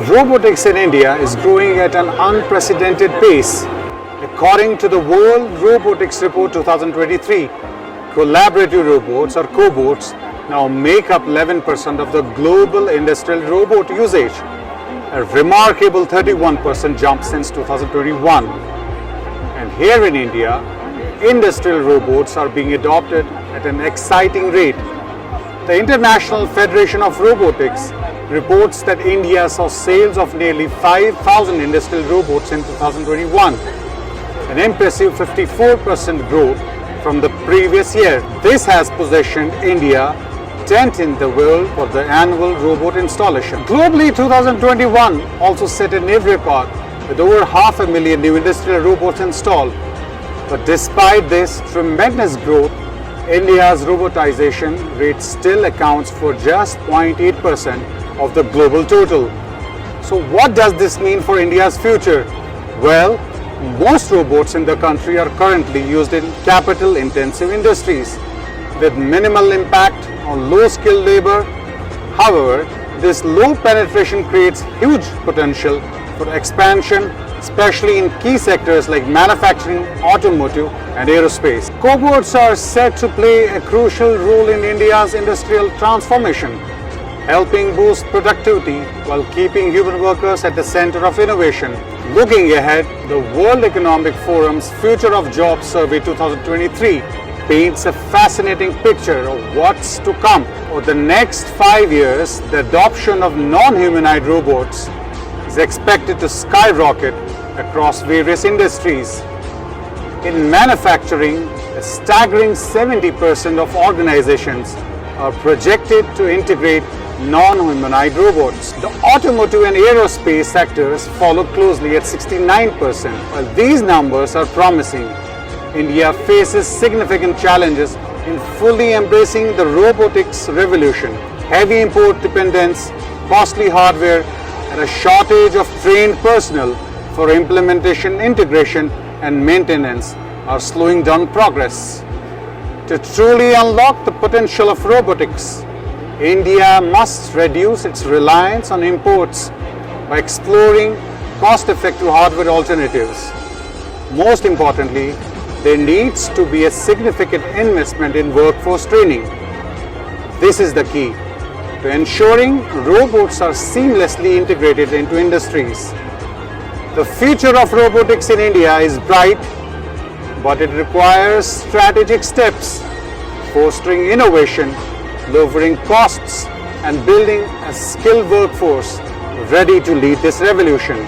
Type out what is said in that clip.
Robotics in India is growing at an unprecedented pace. According to the World Robotics Report 2023, collaborative robots or Cobots now make up 11% of the global industrial robot usage, a remarkable 31% jump since 2021. And here in India, industrial robots are being adopted at an exciting rate. The International Federation of Robotics reports that India saw sales of nearly 5,000 industrial robots in 2021, an impressive 54% growth from the previous year. This has positioned India 10th in the world for the annual robot installation. Globally, 2021 also set a new record with over 500,000 new industrial robots installed. But despite this tremendous growth, India's robotization rate still accounts for just 0.8% of the global total. So what does this mean for India's future? Well, most robots in the country are currently used in capital-intensive industries with minimal impact on low-skilled labor. However, this low penetration creates huge potential for expansion, especially in key sectors like manufacturing, automotive, and aerospace. Cobots are set to play a crucial role in India's industrial transformation, helping boost productivity while keeping human workers at the center of innovation. Looking ahead, the World Economic Forum's Future of Jobs Survey 2023 paints a fascinating picture of what's to come. Over the next 5 years, the adoption of non-humanoid robots is expected to skyrocket across various industries. In manufacturing, a staggering 70% of organizations are projected to integrate non-humanoid robots. The automotive and aerospace sectors follow closely at 69%. While these numbers are promising, India faces significant challenges in fully embracing the robotics revolution. Heavy import dependence, costly hardware, and a shortage of trained personnel for implementation, integration, and maintenance are slowing down progress. To truly unlock the potential of robotics, India must reduce its reliance on imports by exploring cost-effective hardware alternatives. Most importantly, there needs to be a significant investment in workforce training. This is the key to ensuring robots are seamlessly integrated into industries. The future of robotics in India is bright, but it requires strategic steps, fostering innovation, lowering costs, and building a skilled workforce ready to lead this revolution.